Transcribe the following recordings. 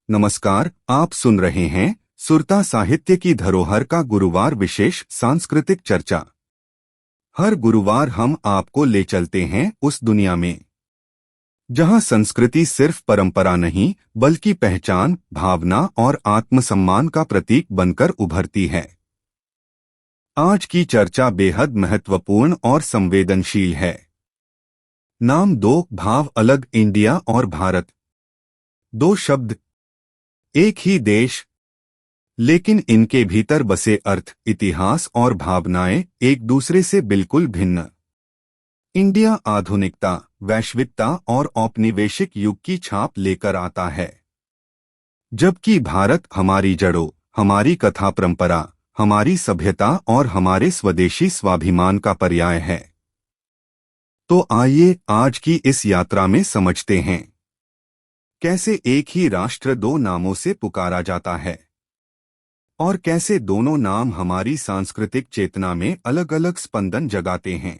नमस्कार, आप सुन रहे हैं सुरता साहित्य की धरोहर का गुरुवार विशेष सांस्कृतिक चर्चा। हर गुरुवार हम आपको ले चलते हैं उस दुनिया में जहां संस्कृति सिर्फ परंपरा नहीं बल्कि पहचान, भावना और आत्मसम्मान का प्रतीक बनकर उभरती है। आज की चर्चा बेहद महत्वपूर्ण और संवेदनशील है। नाम दो, भाव अलग, इंडिया और भारत। दो शब्द, एक ही देश, लेकिन इनके भीतर बसे अर्थ, इतिहास और भावनाएं एक दूसरे से बिल्कुल भिन्न। इंडिया आधुनिकता, वैश्विकता और औपनिवेशिक युग की छाप लेकर आता है, जबकि भारत हमारी जड़ों, हमारी कथा परंपरा, हमारी सभ्यता और हमारे स्वदेशी स्वाभिमान का पर्याय है। तो आइए आज की इस यात्रा में समझते हैं कैसे एक ही राष्ट्र दो नामों से पुकारा जाता है और कैसे दोनों नाम हमारी सांस्कृतिक चेतना में अलग अलग स्पंदन जगाते हैं।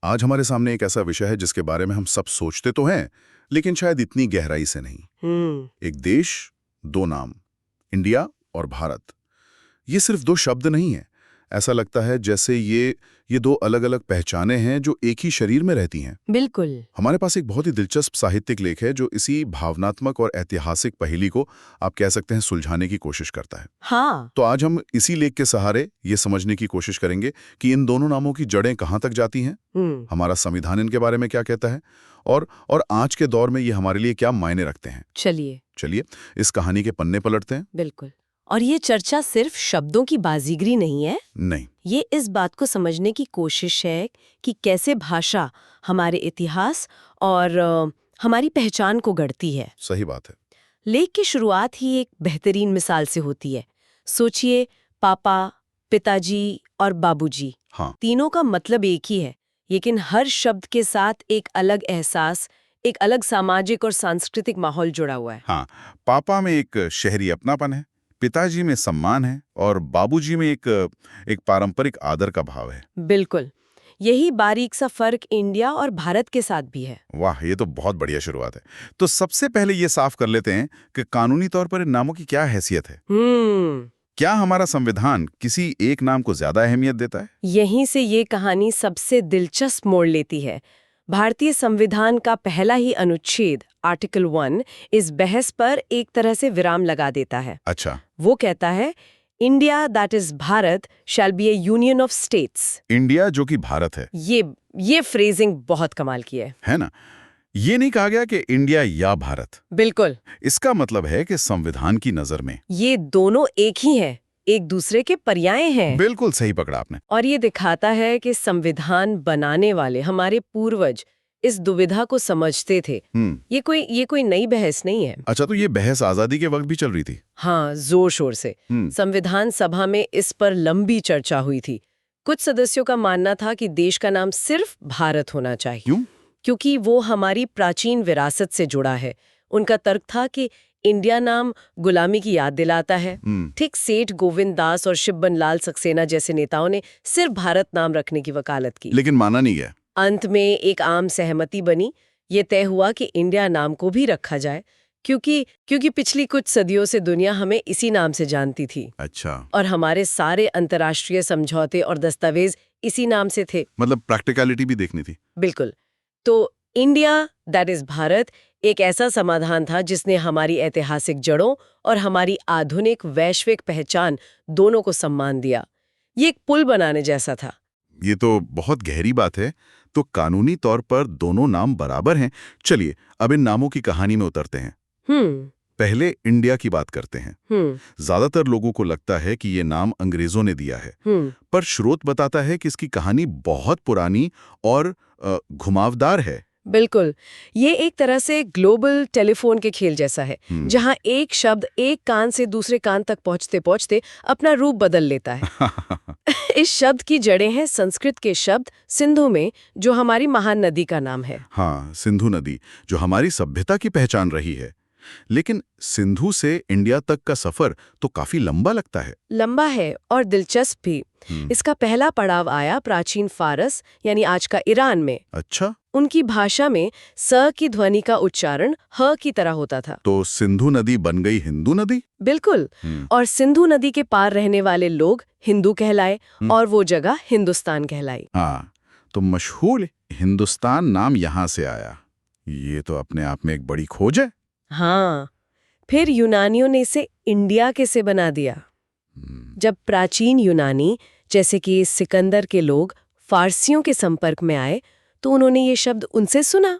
आज हमारे सामने एक ऐसा विषय है जिसके बारे में हम सब सोचते तो हैं, लेकिन शायद इतनी गहराई से नहीं। एक देश, दो नाम, इंडिया और भारत। ये सिर्फ दो शब्द नहीं है। ऐसा लगता है जैसे ये दो अलग अलग पहचानें हैं जो एक ही शरीर में रहती हैं। बिल्कुल। हमारे पास एक बहुत ही दिलचस्प साहित्यिक लेख है जो इसी भावनात्मक और ऐतिहासिक पहेली को आप कह सकते हैं सुलझाने की कोशिश करता है। हाँ। तो आज हम इसी लेख के सहारे ये समझने की कोशिश करेंगे कि इन दोनों नामों की जड़ें कहाँ तक जाती हैं, हमारा संविधान इनके बारे में क्या कहता है और आज के दौर में ये हमारे लिए क्या मायने रखते हैं। चलिए इस कहानी के पन्ने पलटते हैं। बिल्कुल। और ये चर्चा सिर्फ शब्दों की बाजीगरी नहीं है। नहीं, ये इस बात को समझने की कोशिश है कि कैसे भाषा हमारे इतिहास और हमारी पहचान को गढ़ती है। सही बात है। लेख की शुरुआत ही एक बेहतरीन मिसाल से होती है। सोचिए, पापा, पिताजी और बाबूजी। हाँ। तीनों का मतलब एक ही है, लेकिन हर शब्द के साथ एक अलग एहसास, एक अलग सामाजिक और सांस्कृतिक माहौल जुड़ा हुआ है। हाँ, पापा में एक शहरी अपनापन है, पिताजी में सम्मान है और बाबूजी में एक पारंपरिक आदर का भाव है। बिल्कुल। यही बारीक सा फर्क इंडिया और भारत के साथ भी है। वाह, ये तो बहुत बढ़िया शुरुआत है। तो सबसे पहले ये साफ कर लेते हैं कि कानूनी तौर पर इन नामों की क्या हैसियत है। क्या हमारा संविधान किसी एक नाम को ज्यादा अहमियत देता है? यहीं से ये कहानी सबसे दिलचस्प मोड़ लेती है। भारतीय संविधान का पहला ही अनुच्छेद आर्टिकल 1 इस बहस पर एक तरह से विराम लगा देता है। अच्छा। वो कहता है, India that is Bharat shall be A union of states. India जो कि भारत है। ये फ्रेजिंग बहुत कमाल की है ना? ये नहीं कहा गया कि इंडिया या भारत। बिल्कुल। इसका मतलब है कि संविधान की नजर में ये दोनों एक ही हैं, एक दूसरे के पर्याय हैं। बिल्कुल सही पकड़ा आपने। और ये दिखाता है कि संविधान बनाने वाले हमारे पूर्वज इस दुविधा को समझते थे। ये कोई नई बहस नहीं है। अच्छा, तो ये बहस आजादी के वक्त भी चल रही थी? हाँ, जोर शोर से। संविधान सभा में इस पर लंबी चर्चा हुई थी। कुछ सदस्यों का मानना था कि देश का नाम सिर्फ भारत होना चाहिए। क्यों? क्योंकि वो हमारी प्राचीन विरासत से जुड़ा है। उनका तर्क था कि इंडिया नाम गुलामी की याद दिलाता है। ठीक सेठ गोविंद दास और शिवबन लाल सक्सेना जैसे नेताओं ने सिर्फ भारत नाम रखने की वकालत की, लेकिन माना नहीं गया। अंत में एक आम सहमति बनी। ये तय हुआ कि इंडिया नाम को भी रखा जाए, क्योंकि पिछली कुछ सदियों से दुनिया हमें इसी नाम से जानती थी। अच्छा। और हमारे सारे अंतर्राष्ट्रीय समझौते और दस्तावेज इसी नाम से थे। मतलब प्रैक्टिकलिटी भी देखनी थी। बिल्कुल। तो इंडिया दैट इज भारत एक ऐसा समाधान था जिसने हमारी ऐतिहासिक जड़ों और हमारी आधुनिक वैश्विक पहचान दोनों को सम्मान दिया। ये एक पुल बनाने जैसा था। ये तो बहुत गहरी बात है। तो कानूनी तौर पर दोनों नाम बराबर हैं। चलिए अब इन नामों की कहानी में उतरते हैं। पहले इंडिया की बात करते हैं। ज्यादातर लोगों को लगता है कि ये नाम अंग्रेजों ने दिया है, पर स्रोत बताता है कि इसकी कहानी बहुत पुरानी और घुमावदार है। बिल्कुल। ये एक तरह से ग्लोबल टेलीफोन के खेल जैसा है, जहां एक शब्द एक कान से दूसरे कान तक पहुंचते पहुंचते अपना रूप बदल लेता है। इस शब्द की जड़ें हैं संस्कृत के शब्द सिंधु में, जो हमारी महान नदी का नाम है। हाँ, सिंधु नदी जो हमारी सभ्यता की पहचान रही है। लेकिन सिंधु से इंडिया तक का सफर तो काफी लंबा लगता है। लंबा है और दिलचस्प भी। इसका पहला पड़ाव आया प्राचीन फारस यानी आज का ईरान में। अच्छा, उनकी भाषा में स की ध्वनि का उच्चारण ह की तरह होता था। तो सिंधु नदी बन गई हिंदू नदी? बिल्कुल। और सिंधु नदी के पार रहने वाले लोग हिंदू कहलाए और वो जगह हिंदुस्तान कहलाई। हाँ, तो मशहूर हिंदुस्तान नाम यहाँ से आया। ये तो अपने आप में एक बड़ी खोज है। हाँ, फिर यूनानियों ने इसे इंडिया के से बना दिया। जब प्राचीन यूनानी जैसे कि सिकंदर के लोग फारसियों के संपर्क में आए तो उन्होंने ये शब्द उनसे सुना।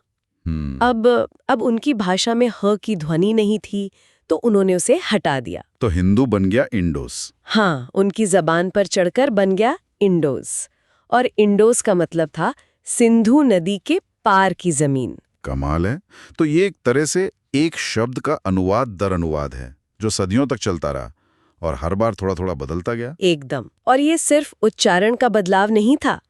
अब उनकी भाषा में ह की ध्वनि नहीं थी तो उन्होंने उसे हटा दिया। तो हिंदू बन गया इंडोस। हाँ, उनकी जबान पर चढ़कर बन गया इंडोस। और इंडोस का मतलब था सिंधु नदी के पार की जमीन। कमाल है। तो ये एक तरह से एक शब्द का अनुवाद दर अनुवाद है जो सदियों तक चलता रहा और हर बार थोड़ा थोड़ा बदलता गया। एकदम। और ये सिर्फ उच्चारण का बदलाव नहीं था,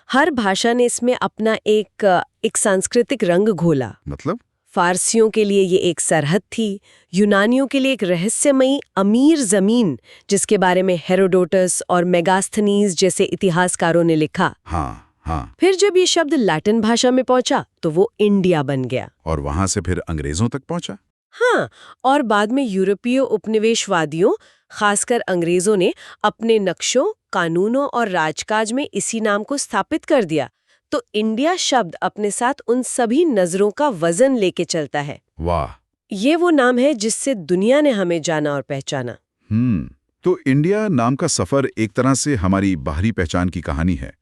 हर भाषा ने इसमें अपना एक सांस्कृतिक रंग घोला। मतलब फारसियों के लिए ये एक सरहद थी, यूनानियों के लिए एक रहस्यमयी अमीर जमीन जिसके बारे में हेरोडोटस और मेगास्थनीज जैसे इतिहासकारों ने लिखा। हाँ हाँ। फिर जब ये शब्द लैटिन भाषा में पहुंचा तो वो इंडिया बन गया। और वहां से फिर अंग्रेजों तक पहुंचा। हाँ, और बाद में यूरोपीय उपनिवेशवादियों खासकर अंग्रेजों ने अपने नक्शों, कानूनों और राजकाज में इसी नाम को स्थापित कर दिया। तो इंडिया शब्द अपने साथ उन सभी नजरों का वजन लेके चलता है। वाह। ये वो नाम है जिससे दुनिया ने हमें जाना और पहचाना। तो इंडिया नाम का सफर एक तरह से हमारी बाहरी पहचान की कहानी है,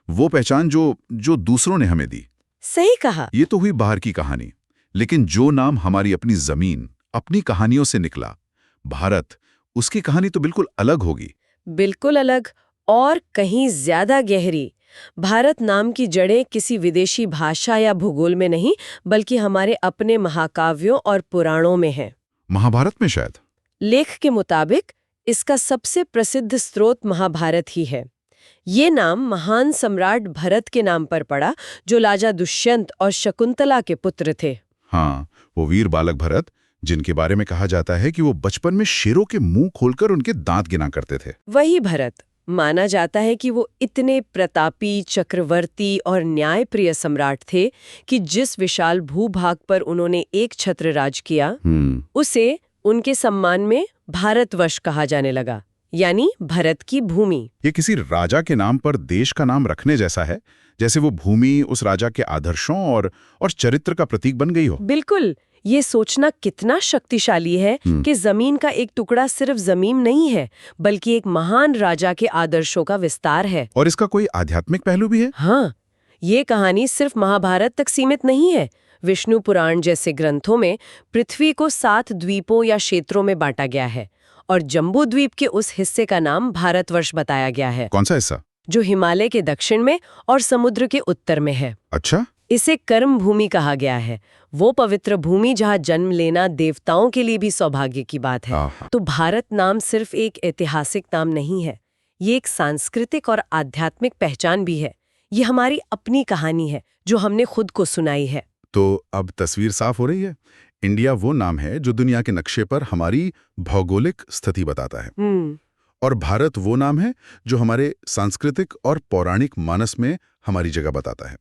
वो पहचान जो दूसरों ने हमें दी। सही कहा। ये तो हुई बाहर की कहानी, लेकिन जो नाम हमारी अपनी जमीन, अपनी कहानियों से निकला, भारत, उसकी कहानी तो बिल्कुल अलग होगी। बिल्कुल अलग और कहीं ज्यादा गहरी। भारत नाम की जड़ें किसी विदेशी भाषा या भूगोल में नहीं, बल्कि हमारे अपने महाकाव्यों और पुराणों में है। महाभारत में शायद। लेख के मुताबिक इसका सबसे प्रसिद्ध स्रोत महाभारत ही है। ये नाम महान सम्राट भरत के नाम पर पड़ा, जो राजा दुष्यंत और शकुंतला के पुत्र थे। हाँ, वो वीर बालक भरत, जिनके बारे में कहा जाता है कि वो बचपन में शेरों के मुंह खोलकर उनके दांत गिना करते थे। वही भरत। माना जाता है कि वो इतने प्रतापी, चक्रवर्ती और न्यायप्रिय सम्राट थे कि जिस विशाल भूभाग पर उन्होंने एक छत्र राज किया, उसे उनके सम्मान में भारतवर्ष कहा जाने लगा, यानी भरत की भूमि। ये किसी राजा के नाम पर देश का नाम रखने जैसा है, जैसे वो भूमि उस राजा के आदर्शों और चरित्र का प्रतीक बन गई हो। बिल्कुल। ये सोचना कितना शक्तिशाली है कि जमीन का एक टुकड़ा सिर्फ जमीन नहीं है, बल्कि एक महान राजा के आदर्शों का विस्तार है। और इसका कोई आध्यात्मिक पहलू भी है। हाँ, ये कहानी सिर्फ महाभारत तक सीमित नहीं है। विष्णु पुराण जैसे ग्रंथों में पृथ्वी को 7 द्वीपों या क्षेत्रों में बांटा गया है और जम्बू द्वीप के उस हिस्से का नाम भारतवर्ष बताया गया है। कौन सा हिस्सा? जो हिमालय के दक्षिण में और समुद्र के उत्तर में है। अच्छा। इसे कर्म भूमि कहा गया है, वो पवित्र भूमि जहाँ जन्म लेना देवताओं के लिए भी सौभाग्य की बात है। तो भारत नाम सिर्फ एक ऐतिहासिक नाम नहीं है, ये एक सांस्कृतिक और आध्यात्मिक पहचान भी है। ये हमारी अपनी कहानी है जो हमने खुद को सुनाई है। तो अब तस्वीर साफ हो रही है। इंडिया वो नाम है जो दुनिया के नक्शे पर हमारी भौगोलिक स्थिति बताता है, और भारत वो नाम है जो हमारे सांस्कृतिक और पौराणिक मानस में हमारी जगह बताता है।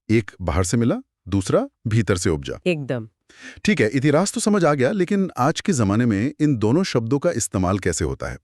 एक बाहर से मिला, दूसरा भीतर से उपजा। एकदम ठीक है, इतिहास तो समझ आ गया, लेकिन आज के जमाने में इन दोनों शब्दों का इस्तेमाल कैसे होता है?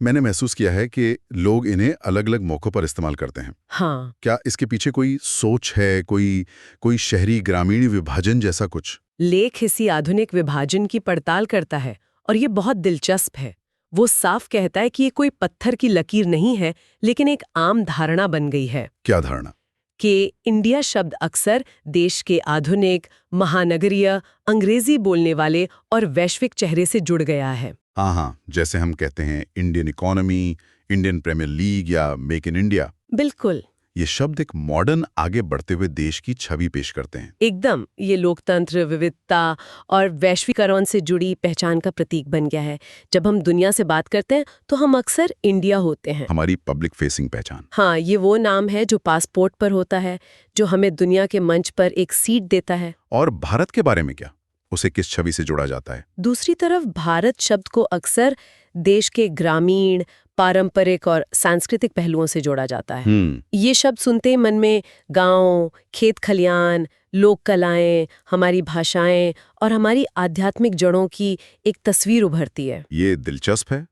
मैंने महसूस किया है कि लोग इन्हें अलग अलग मौकों पर इस्तेमाल करते हैं। हाँ। क्या इसके पीछे कोई सोच है, कोई शहरी ग्रामीण विभाजन जैसा कुछ? लेख इसी आधुनिक विभाजन की पड़ताल करता है और ये बहुत दिलचस्प है। वो साफ कहता है कि ये कोई पत्थर की लकीर नहीं है, लेकिन एक आम धारणा बन गई है। क्या धारणा? कि इंडिया शब्द अक्सर देश के आधुनिक, महानगरीय, अंग्रेजी बोलने वाले और वैश्विक चेहरे से जुड़ गया है। हाँ, जैसे हम कहते हैं Indian economy, Indian Premier League या मेक इन इंडिया। बिल्कुल। ये शब्द एक मॉडर्न, आगे बढ़ते हुए देश की छवि पेश करते हैं। एकदम। ये लोकतंत्र, विविधता और वैश्वीकरण से जुड़ी पहचान का प्रतीक बन गया है। जब हम दुनिया से बात करते हैं तो हम अक्सर इंडिया होते हैं। हमारी पब्लिक फेसिंग पहचान। हाँ, ये वो नाम है जो पासपोर्ट पर होता है, जो हमें दुनिया के मंच पर एक सीट देता है। और भारत के बारे में क्या? उसे किस छवि से जोड़ा जाता है? दूसरी तरफ भारत शब्द को अक्सर देश के ग्रामीण, पारंपरिक और सांस्कृतिक पहलुओं से जोड़ा जाता है। ये शब्द सुनते ही मन में गांव, खेत खलियान, लोक कलाएं, हमारी भाषाएं और हमारी आध्यात्मिक जड़ों की एक तस्वीर उभरती है। ये दिलचस्प है।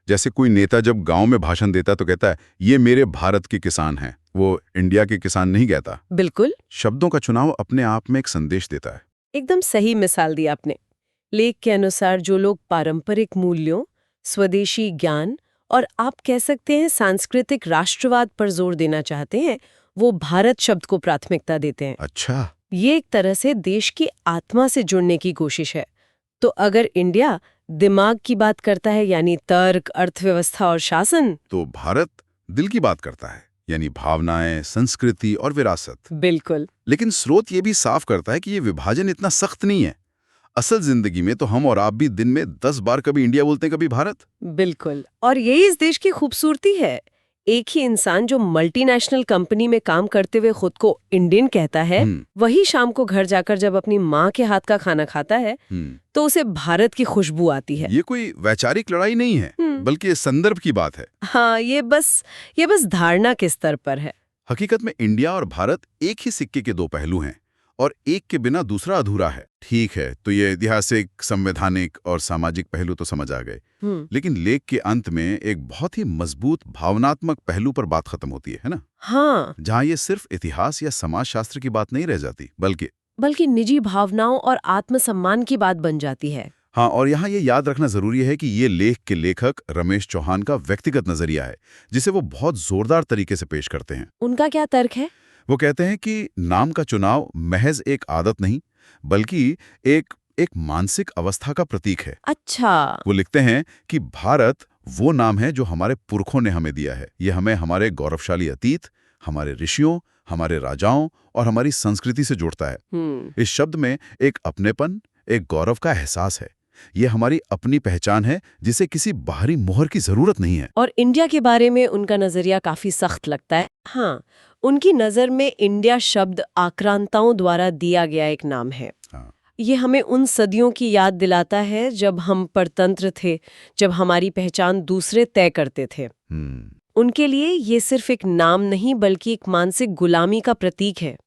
जैसे कोई नेता जब गांव में भाषण देता तो कहता है, ये मेरे भारत के किसान हैं, वो इंडिया के किसान नहीं कहता। बिल्कुल। शब्दों का चुनाव अपने आप में एक संदेश देता है। एकदम सही मिसाल दी आपने। लेख के अनुसार जो लोग पारंपरिक मूल्यों, स्वदेशी ज्ञान और आप कह सकते हैं सांस्कृतिक राष्ट्रवाद पर जोर देना चाहते हैं, वो भारत शब्द को प्राथमिकता देते हैं। अच्छा। ये एक तरह से देश की आत्मा से जुड़ने की कोशिश है। तो अगर इंडिया दिमाग की बात करता है, यानी तर्क, अर्थव्यवस्था और शासन, तो भारत दिल की बात करता है, यानी भावनाएं, संस्कृति और विरासत। बिल्कुल। लेकिन स्रोत ये भी साफ करता है कि ये विभाजन इतना सख्त नहीं है। असल जिंदगी में तो हम और आप भी दिन में 10 बार कभी इंडिया बोलते हैं, कभी भारत। बिल्कुल। और यही इस देश की खूबसूरती है। एक ही इंसान जो मल्टीनेशनल कंपनी में काम करते हुए खुद को इंडियन कहता है, वही शाम को घर जाकर जब अपनी माँ के हाथ का खाना खाता है तो उसे भारत की खुशबू आती है। ये कोई वैचारिक लड़ाई नहीं है, बल्कि संदर्भ की बात है। हाँ, ये बस धारणा के स्तर पर है। हकीकत में इंडिया और भारत एक ही सिक्के के दो पहलू हैं और एक के बिना दूसरा अधूरा है। ठीक है, तो ये ऐतिहासिक, संवैधानिक और सामाजिक पहलू तो समझ आ गए, लेकिन लेख के अंत में एक बहुत ही मजबूत भावनात्मक पहलू पर बात खत्म होती है ना? हाँ। जहाँ ये सिर्फ इतिहास या समाजशास्त्र की बात नहीं रह जाती, बल्कि निजी भावनाओं और आत्मसम्मान की बात बन जाती है। हाँ, और यहाँ ये याद रखना जरूरी है कि ये लेख के लेखक रमेश चौहान का व्यक्तिगत नजरिया है, जिसे वो बहुत जोरदार तरीके से पेश करते हैं। उनका क्या तर्क है? वो कहते हैं कि नाम का चुनाव महज एक आदत नहीं, बल्कि एक मानसिक अवस्था का प्रतीक है। अच्छा। वो लिखते हैं कि भारत वो नाम है जो हमारे पुरखों ने हमें दिया है। ये हमें हमारे गौरवशाली अतीत, हमारे ऋषियों, हमारे राजाओं और हमारी संस्कृति से जोड़ता है। इस शब्द में एक अपनेपन, एक गौरव का एहसास है। ये हमारी अपनी पहचान है, जिसे किसी बाहरी मोहर की जरूरत नहीं है। और इंडिया के बारे में उनका नजरिया काफी सख्त लगता है। हाँ, उनकी नजर में इंडिया शब्द आक्रांताओं द्वारा दिया गया एक नाम है। हाँ। ये हमें उन सदियों की याद दिलाता है जब हम परतंत्र थे, जब हमारी पहचान दूसरे तय करते थे। उनके लिए ये सिर्फ एक नाम नहीं, बल्कि एक मानसिक गुलामी का प्रतीक है।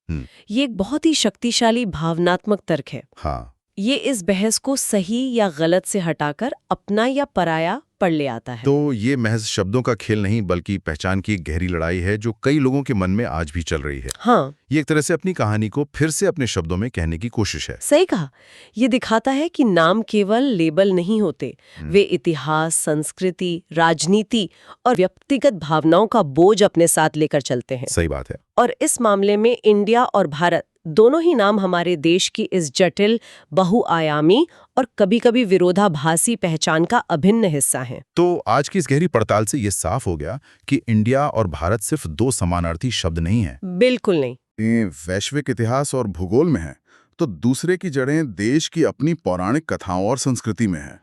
ये एक बहुत ही शक्तिशाली भावनात्मक तर्क है। हाँ। ये इस बहस को सही या गलत से हटाकर अपना या पराया पर ले आता है। तो ये महज शब्दों का खेल नहीं, बल्कि पहचान की गहरी लड़ाई है जो कई लोगों के मन में आज भी चल रही है। हाँ, ये एक तरह से अपनी कहानी को फिर से अपने शब्दों में कहने की कोशिश है। सही कहा। ये दिखाता है कि नाम केवल लेबल नहीं होते, वे इतिहास, संस्कृति, राजनीति और व्यक्तिगत भावनाओं का बोझ अपने साथ लेकर चलते हैं। सही बात है। और इस मामले में इंडिया और भारत दोनों ही नाम हमारे देश की इस जटिल, बहुआयामी और कभी-कभी विरोधाभासी पहचान का अभिन्न हिस्सा हैं। तो आज की इस गहरी पड़ताल से ये साफ हो गया कि इंडिया और भारत सिर्फ दो समानार्थी शब्द नहीं हैं। बिल्कुल नहीं। ये वैश्विक इतिहास और भूगोल में है, तो दूसरे की जड़ें देश की अपनी पौराणिक कथाओं और संस्कृति में है।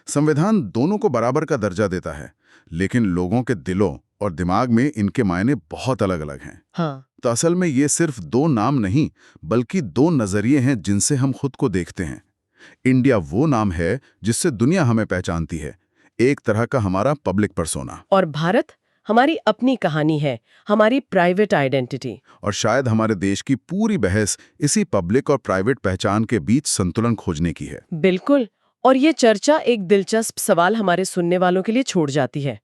संविधान दोनों को बराबर का दर्जा देता है, लेकिन लोगों के दिलों और दिमाग में इनके मायने बहुत अलग-अलग हैं। हाँ। तो असल में ये सिर्फ दो नाम नहीं, बल्कि दो नजरिए हैं जिनसे हम खुद को देखते हैं। इंडिया वो नाम है जिससे दुनिया हमें पहचानती है, एक तरह का हमारा पब्लिक पर्सोना। और भारत हमारी अपनी कहानी है, हमारी प्राइवेट आइडेंटिटी। और शायद हमारे देश की पूरी बहस इसी पब्लिक और प्राइवेट पहचान के बीच संतुलन खोजने की है। बिल्कुल। और ये चर्चा एक दिलचस्प सवाल हमारे सुनने वालों के लिए छोड़ जाती है।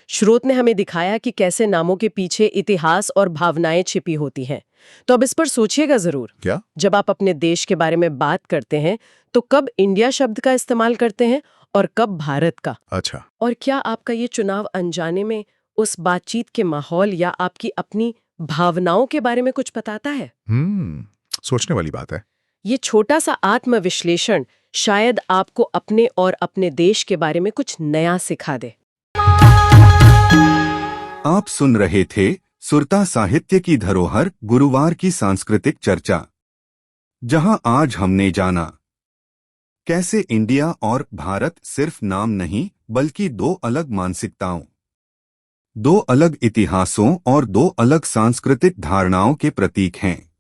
स्रोत ने हमें दिखाया कि कैसे नामों के पीछे इतिहास और भावनाएं छिपी होती हैं। तो अब इस पर सोचिएगा जरूर। क्या? जब आप अपने देश के बारे में बात करते हैं तो कब इंडिया शब्द का इस्तेमाल करते हैं और कब भारत का? अच्छा। और क्या आपका ये चुनाव अनजाने में उस बातचीत के माहौल या आपकी अपनी भावनाओं के बारे में कुछ बताता है? सोचने वाली बात है। ये छोटा सा आत्मविश्लेषण शायद आपको अपने और अपने देश के बारे में कुछ नया सिखा दे। आप सुन रहे थे सुरता साहित्य की धरोहर गुरुवार की सांस्कृतिक चर्चा, जहां आज हमने जाना कैसे इंडिया और भारत सिर्फ नाम नहीं, बल्कि दो अलग मानसिकताओं, दो अलग इतिहासों और दो अलग सांस्कृतिक धारणाओं के प्रतीक हैं।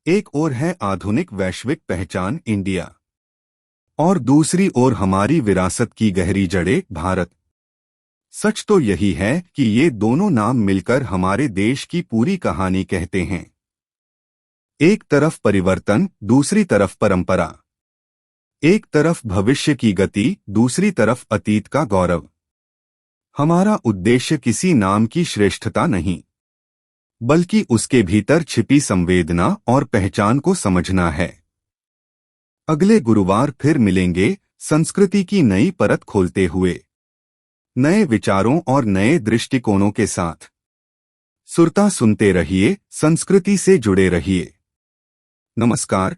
एक ओर है आधुनिक वैश्विक पहचान इंडिया और दूसरी ओर हमारी विरासत की गहरी जड़ें भारत। सच तो यही है कि ये दोनों नाम मिलकर हमारे देश की पूरी कहानी कहते हैं। एक तरफ परिवर्तन, दूसरी तरफ परंपरा। एक तरफ भविष्य की गति, दूसरी तरफ अतीत का गौरव। हमारा उद्देश्य किसी नाम की श्रेष्ठता नहीं, बल्कि उसके भीतर छिपी संवेदना और पहचान को समझना है। अगले गुरुवार फिर मिलेंगे, संस्कृति की नई परत खोलते हुए, नए विचारों और नए दृष्टिकोणों के साथ। सुरता सुनते रहिए, संस्कृति से जुड़े रहिए। नमस्कार।